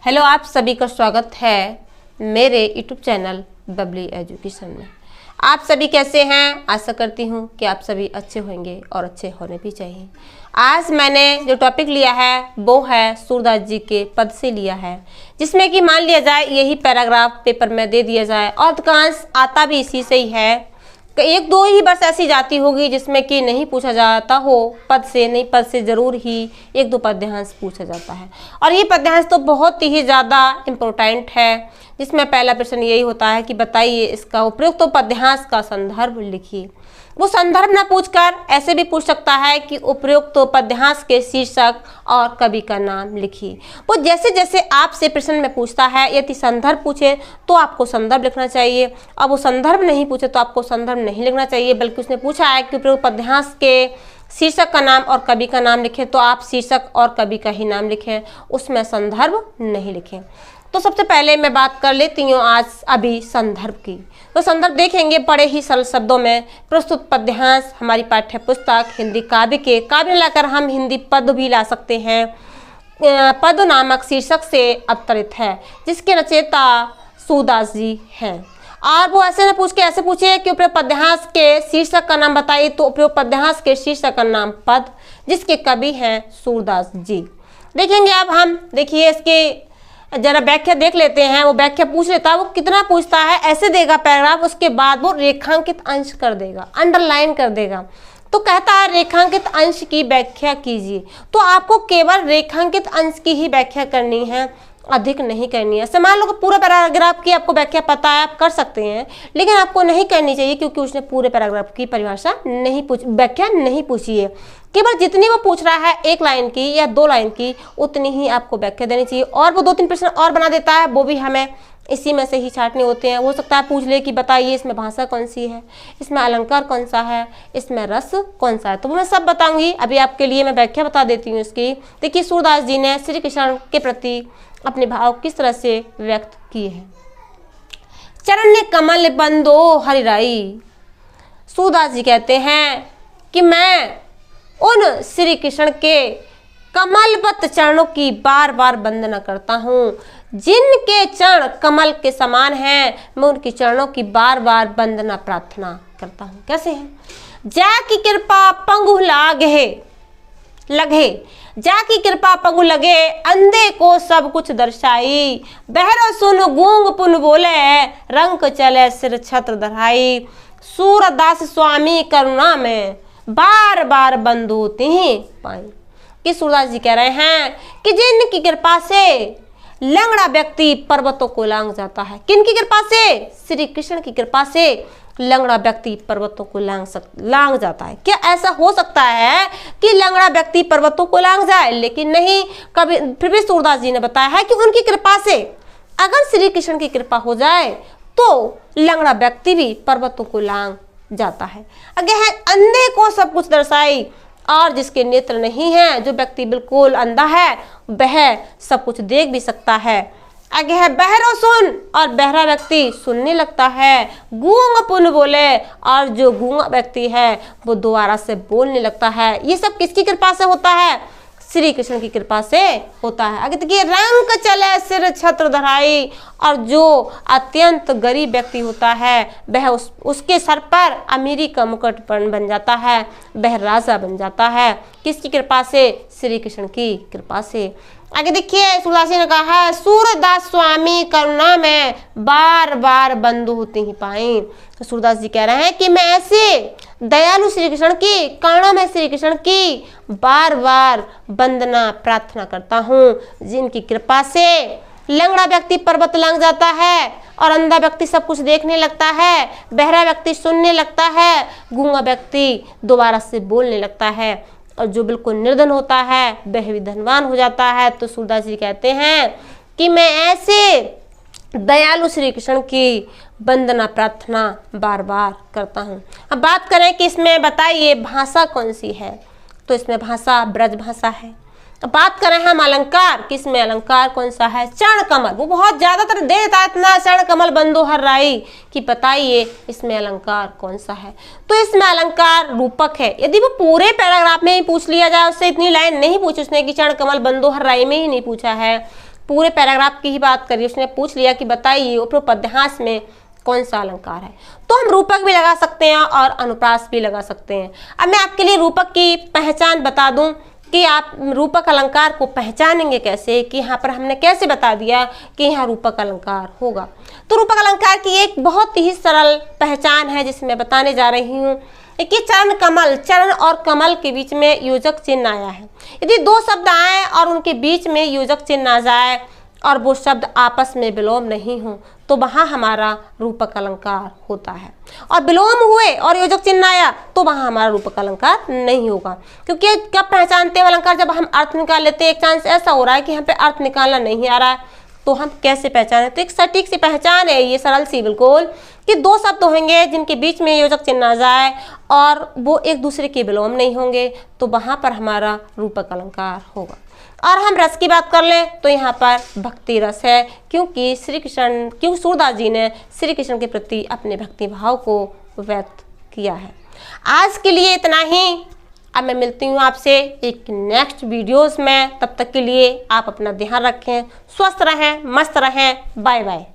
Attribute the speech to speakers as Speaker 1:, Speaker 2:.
Speaker 1: Hello, आप सभी का स्वागत है मेरे यूट्यूब चैनल बबली एजुकेशन में। आप सभी कैसे हैं? आशा करती हूँ कि आप सभी अच्छे होंगे और अच्छे होने भी चाहिए। आज मैंने जो टॉपिक लिया है वो है सूरदास जी के पद से लिया है, जिसमें कि मान लिया जाए यही पैराग्राफ पेपर में दे दिया जाए और अधिकांश आता भी इसी से ही है। एक दो ही बस ऐसी जाती होगी जिसमें कि नहीं पूछा जाता हो पद से, नहीं पद से जरूर ही एक दो पद्यांश पूछा जाता है। और ये पद्यांश तो बहुत ही ज़्यादा इम्पोर्टेंट है, जिसमें पहला प्रश्न यही होता है कि बताइए इसका उपयुक्त तो पद्यांश का संदर्भ लिखिए। वो संदर्भ ना पूछकर ऐसे भी पूछ सकता है कि उपयुक्त तो पद्यांश के शीर्षक और कवि का नाम लिखिए। वो जैसे जैसे आपसे प्रश्न में पूछता है, यदि संदर्भ पूछे तो आपको संदर्भ लिखना चाहिए, और वो संदर्भ नहीं पूछे तो आपको संदर्भ नहीं लिखना चाहिए, बल्कि उसने पूछा है कि उपयुक्त पद्यांश के शीर्षक का नाम और कवि का नाम लिखें, तो आप शीर्षक और कवि का ही नाम लिखें, उसमें संदर्भ नहीं लिखें। तो सबसे पहले मैं बात कर लेती हूँ आज अभी संदर्भ की। तो संदर्भ देखेंगे बड़े ही सरल शब्दों में। प्रस्तुत पद्यांश हमारी पाठ्य पुस्तक हिंदी काव्य के काव्य लाकर हम हिंदी पद भी ला सकते हैं, पद नामक शीर्षक से अवतरित है, जिसके रचयिता सूरदास जी हैं। और वो ऐसे न पूछ के ऐसे पूछे कि उपयुक्त पद्यांश के शीर्षक का नाम बताइए, तो उपयुक्त पद्यांश के शीर्षक का नाम पद, जिसके कवि हैं सूरदास जी। देखेंगे अब हम, देखिए इसके जरा व्याख्या देख लेते हैं। वो व्याख्या पूछ लेता है, वो कितना पूछता है, ऐसे देगा पैराग्राफ, उसके बाद वो रेखांकित अंश कर देगा, अंडरलाइन कर देगा। तो कहता है रेखांकित अंश की व्याख्या कीजिए, तो आपको केवल रेखांकित अंश की ही व्याख्या करनी है, अधिक नहीं करनी है। मान लो कि पूरा पैराग्राफ की आपको व्याख्या पता है, आप कर सकते हैं, लेकिन आपको नहीं करनी चाहिए, क्योंकि उसने पूरे पैराग्राफ की परिभाषा नहीं व्याख्या नहीं पूछी है। केवल जितनी वो पूछ रहा है, एक लाइन की या दो लाइन की, उतनी ही आपको व्याख्या देनी चाहिए। और वो दो तीन प्रश्न और बना देता है, वो भी हमें इसी में से ही छांटने होते हैं। हो सकता है पूछ ले कि बताइए इसमें भाषा कौन सी है, इसमें अलंकार कौन सा है, इसमें रस कौन सा है, तो मैं सब बताऊंगी। अभी आपके लिए मैं व्याख्या बता देती हूँ इसकी। देखिए सूरदास जी ने श्री कृष्ण के प्रति अपने भाव किस तरह से व्यक्त किए हैं। चरण ने कमल बंदो हरिराई। सूरदास जी कहते हैं कि मैं उन श्री कृष्ण के कमलवत चरणों की बार बार वंदना करता हूँ, जिनके चरण कमल के समान हैं। मैं उनके चरणों की बार बार वंदना प्रार्थना करता हूँ। कैसे है? जा की कृपा पंगु लगे, जा की कृपा पगु लगे, अंधे को सब कुछ दर्शाई। बहरो सुन गूंग पुन बोले, रंग चले सिर छत्र धराई। सूरदास स्वामी करुणा में बार बार बंधु तिहि पाई। कि सूरदास जी कह रहे हैं कि जिनकी कृपा से लंगड़ा व्यक्ति पर्वतों को लांघ जाता है। किनकी कृपा से? श्री कृष्ण की कृपा से लंगड़ा व्यक्ति पर्वतों को लांघ जाता है। क्या ऐसा हो सकता है कि लंगड़ा व्यक्ति पर्वतों को लांघ जाए? लेकिन नहीं, कभी फिर भी सूरदास जी ने बताया है कि उनकी कृपा से, अगर श्री कृष्ण की कृपा हो जाए तो लंगड़ा व्यक्ति भी पर्वतों को लांघ जाता है। आगे है अंधे को सब कुछ दर्शाई, और जिसके नेत्र नहीं है, जो व्यक्ति बिल्कुल अंधा है, वह सब कुछ देख भी सकता है। आगे है बहरो सुन, और बहरा व्यक्ति सुनने लगता है। गूंग पुन बोले, और जो गूंगा व्यक्ति है वो दोबारा से बोलने लगता है। ये सब किसकी कृपा से होता है? श्री कृष्ण की कृपा से होता है। आगे देखिए रंग चले सिर छत्र धराई, और जो अत्यंत गरीब व्यक्ति होता है वह उसके सर पर अमीरी का मुकुट बन जाता है, वह राजा बन जाता है। किसकी कृपा से? श्री कृष्ण की कृपा से। आगे देखिए सूरदास जी ने कहा है सूरदास स्वामी करुणा में बार बार बंधु होते ही पाए। तो सूरदास जी कह रहे हैं कि मैं ऐसे दयालु श्री कृष्ण की करुणा में श्री कृष्ण की बार बार वंदना प्रार्थना करता हूँ, जिनकी कृपा से लंगड़ा व्यक्ति पर्वत लांघ जाता है, और अंधा व्यक्ति सब कुछ देखने लगता है, बहरा व्यक्ति सुनने लगता है, गूंगा व्यक्ति दोबारा से बोलने लगता है, और जो बिल्कुल निर्धन होता है वह भी धनवान हो जाता है। तो सूरदास जी कहते हैं कि मैं ऐसे दयालु श्री कृष्ण की वंदना प्रार्थना बार बार करता हूँ। अब बात करें कि इसमें बताइए भाषा कौन सी है, तो इसमें भाषा ब्रज भाषा है। अब बात करें हम अलंकार, किसमें अलंकार कौन सा है? चरण कमल। वो बहुत ज्यादातर दे देता है इतना, चरण कमल बंदो हर्राई, कि बताइए इसमें अलंकार कौन सा है? तो इसमें अलंकार रूपक है। यदि वो पूरे पैराग्राफ में ही पूछ लिया जाए, उससे इतनी लाइन नहीं पूछी उसने कि चरण कमल बंदो हर्राई में ही नहीं पूछा है, पूरे पैराग्राफ की ही बात करी, उसने पूछ लिया कि बताइए उपरोक्त पद्यांश में कौन सा अलंकार है, तो हम रूपक भी लगा सकते हैं और अनुप्रास भी लगा सकते हैं। अब मैं आपके लिए रूपक की पहचान बता दूं कि आप रूपक अलंकार को पहचानेंगे कैसे, कि यहाँ पर हमने कैसे बता दिया कि यहाँ रूपक अलंकार होगा। तो रूपक अलंकार की एक बहुत ही सरल पहचान है जिसे मैं बताने जा रही हूँ कि चरण कमल, चरण और कमल के बीच में योजक चिन्ह आया है। यदि दो शब्द आए और उनके बीच में योजक चिन्ह आ जाए और वो शब्द आपस में विलोम नहीं हो तो वहाँ हमारा रूपक अलंकार होता है, और विलोम हुए और योजक चिन्ह आया तो वहाँ हमारा रूपक अलंकार नहीं होगा। क्योंकि कब पहचानते हैं अलंकार, जब हम अर्थ निकाल लेते हैं। एक चांस ऐसा हो रहा है कि यहाँ पे अर्थ निकालना नहीं आ रहा है, तो हम कैसे पहचाने? तो एक सटीक सी पहचान है ये, सरल सी बिल्कुल, कि दो शब्द होंगे जिनके बीच में योजक चिन्ह आ जाए और वो एक दूसरे के विलोम नहीं होंगे तो वहाँ पर हमारा रूपक अलंकार होगा। और हम रस की बात कर लें तो यहाँ पर भक्ति रस है, क्योंकि सूरदास जी ने श्री कृष्ण के प्रति अपने भक्ति भाव को व्यक्त किया है। आज के लिए इतना ही। अब मैं मिलती हूँ आपसे एक नेक्स्ट वीडियोस में। तब तक के लिए आप अपना ध्यान रखें, स्वस्थ रहें, मस्त रहें। Bye bye.